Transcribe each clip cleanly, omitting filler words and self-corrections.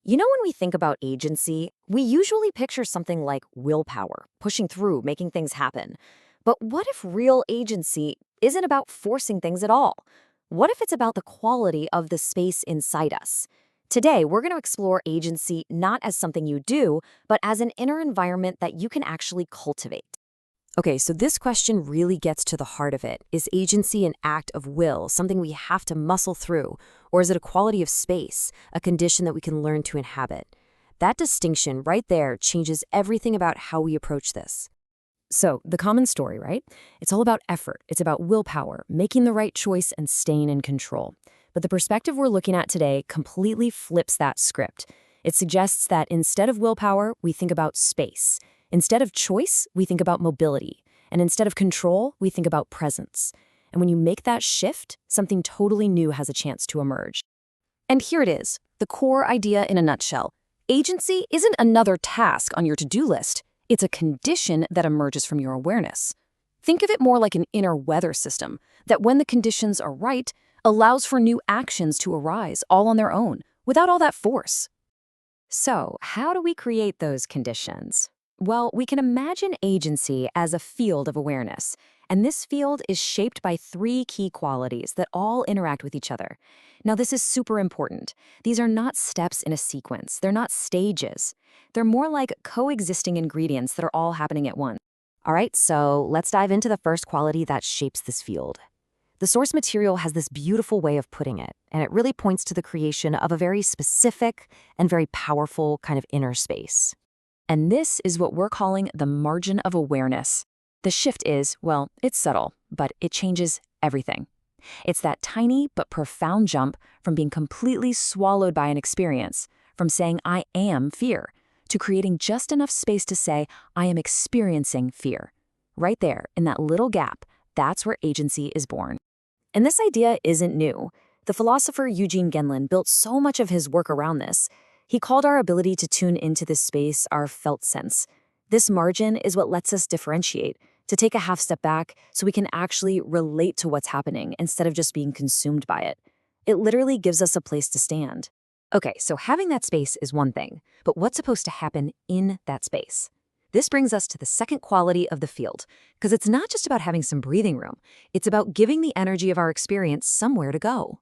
You know, when we think about agency, we usually picture something like willpower, pushing through, making things happen. But what if real agency isn't about forcing things at all? What if it's about the quality of the space inside us? Today, we're going to explore agency not as something you do, but as an inner environment that you can actually cultivate. Okay, so this question really gets to the heart of it. Is agency an act of will, something we have to muscle through? Or is it a quality of space, a condition that we can learn to inhabit? That distinction right there changes everything about how we approach this. So, the common story, right? It's all about effort. It's about willpower, making the right choice, and staying in control. But the perspective we're looking at today completely flips that script. It suggests that instead of willpower, we think about space. Instead of choice, we think about mobility. And instead of control, we think about presence. And when you make that shift, something totally new has a chance to emerge. And here it is, the core idea in a nutshell. Agency isn't another task on your to-do list. It's a condition that emerges from your awareness. Think of it more like an inner weather system that, when the conditions are right, allows for new actions to arise all on their own, without all that force. So, how do we create those conditions? Well, we can imagine agency as a field of awareness, and this field is shaped by three key qualities that all interact with each other. Now, this is super important. These are not steps in a sequence. They're not stages. They're more like coexisting ingredients that are all happening at once. All right, so let's dive into the first quality that shapes this field. The source material has this beautiful way of putting it, and it really points to the creation of a very specific and very powerful kind of inner space. And this is what we're calling the margin of awareness. The shift is, well, it's subtle, but it changes everything. It's that tiny but profound jump from being completely swallowed by an experience, from saying, I am fear, to creating just enough space to say, I am experiencing fear. Right there, in that little gap, that's where agency is born. And this idea isn't new. The philosopher Eugene Gendlin built so much of his work around this. He called our ability to tune into this space our felt sense. This margin is what lets us differentiate, to take a half step back so we can actually relate to what's happening instead of just being consumed by it. It literally gives us a place to stand. Okay, so having that space is one thing, but what's supposed to happen in that space? This brings us to the second quality of the field, because it's not just about having some breathing room. It's about giving the energy of our experience somewhere to go.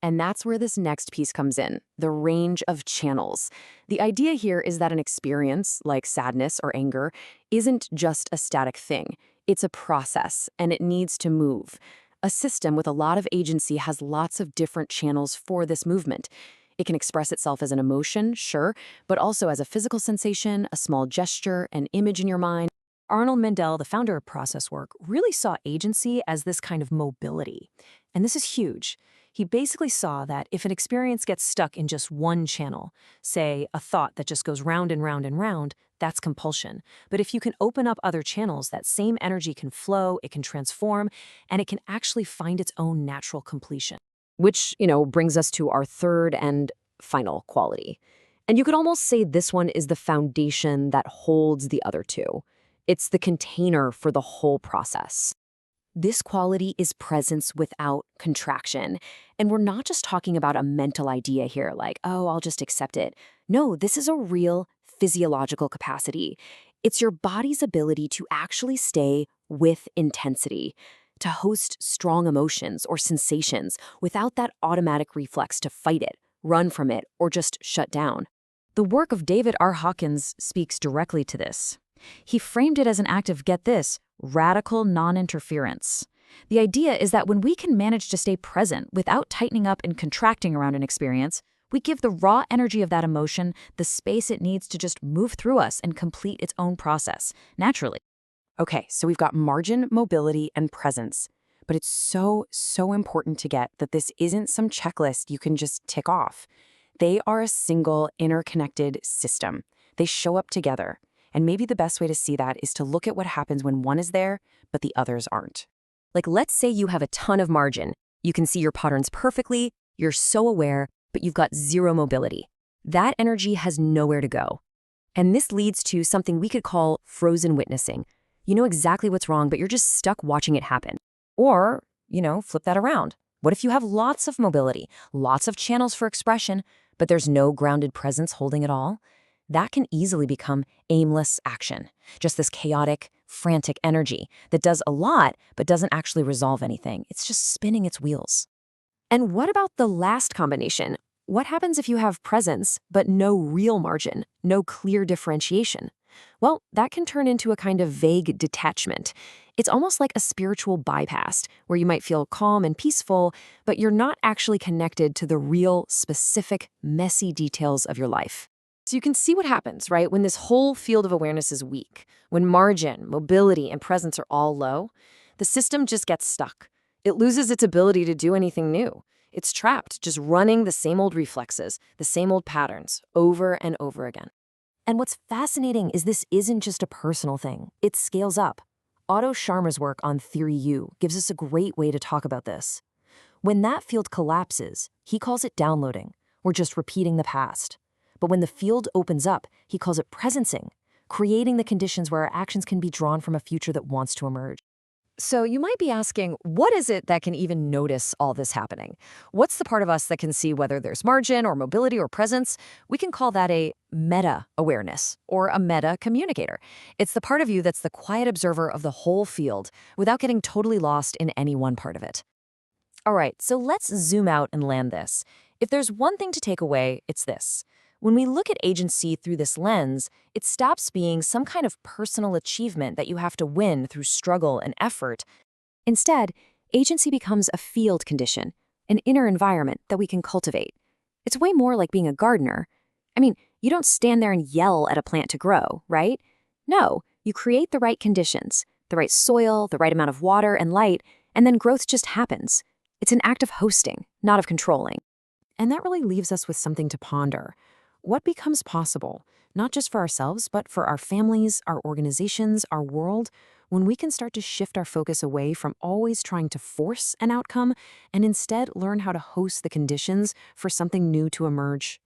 And that's where this next piece comes in, the range of channels. The idea here is that an experience, like sadness or anger, isn't just a static thing. It's a process, and it needs to move. A system with a lot of agency has lots of different channels for this movement. It can express itself as an emotion, sure, but also as a physical sensation, a small gesture, an image in your mind. Arnold Mindell, the founder of process work, really saw agency as this kind of mobility. And this is huge. He basically saw that if an experience gets stuck in just one channel, say a thought that just goes round and round and round, that's compulsion. But if you can open up other channels, that same energy can flow, it can transform, and it can actually find its own natural completion. Which, brings us to our third and final quality. And you could almost say this one is the foundation that holds the other two. It's the container for the whole process. This quality is presence without contraction. And we're not just talking about a mental idea here, like, oh, I'll just accept it. No, this is a real physiological capacity. It's your body's ability to actually stay with intensity, to host strong emotions or sensations without that automatic reflex to fight it, run from it, or just shut down. The work of David R. Hawkins speaks directly to this. He framed it as an act of, get this, radical non-interference. The idea is that when we can manage to stay present without tightening up and contracting around an experience, we give the raw energy of that emotion the space it needs to just move through us and complete its own process, naturally. Okay, so we've got margin, mobility, and presence. But it's so important to get that this isn't some checklist you can just tick off. They are a single, interconnected system. They show up together. And maybe the best way to see that is to look at what happens when one is there, but the others aren't. Like, let's say you have a ton of margin. You can see your patterns perfectly, you're so aware, but you've got zero mobility. That energy has nowhere to go. And this leads to something we could call frozen witnessing. You know exactly what's wrong, but you're just stuck watching it happen. Or, flip that around. What if you have lots of mobility, lots of channels for expression, but there's no grounded presence holding it all, that can easily become aimless action. Just this chaotic, frantic energy that does a lot but doesn't actually resolve anything. It's just spinning its wheels. And what about the last combination? What happens if you have presence but no real margin, no clear differentiation? Well, that can turn into a kind of vague detachment. It's almost like a spiritual bypass, where you might feel calm and peaceful, but you're not actually connected to the real, specific, messy details of your life. So you can see what happens, right, when this whole field of awareness is weak, when margin, mobility, and presence are all low, the system just gets stuck. It loses its ability to do anything new. It's trapped, just running the same old reflexes, the same old patterns, over and over again. And what's fascinating is this isn't just a personal thing. It scales up. Otto Scharmer's work on Theory U gives us a great way to talk about this. When that field collapses, he calls it downloading, or just repeating the past. But when the field opens up, he calls it presencing, creating the conditions where our actions can be drawn from a future that wants to emerge. So you might be asking, what is it that can even notice all this happening? What's the part of us that can see whether there's margin or mobility or presence? We can call that a meta-awareness or a meta-communicator. It's the part of you that's the quiet observer of the whole field without getting totally lost in any one part of it. All right, so let's zoom out and land this. If there's one thing to take away, it's this. When we look at agency through this lens, it stops being some kind of personal achievement that you have to win through struggle and effort. Instead, agency becomes a field condition, an inner environment that we can cultivate. It's way more like being a gardener. I mean, you don't stand there and yell at a plant to grow, right? No, you create the right conditions, the right soil, the right amount of water and light, and then growth just happens. It's an act of hosting, not of controlling. And that really leaves us with something to ponder. What becomes possible, not just for ourselves, but for our families, our organizations, our world, when we can start to shift our focus away from always trying to force an outcome and instead learn how to host the conditions for something new to emerge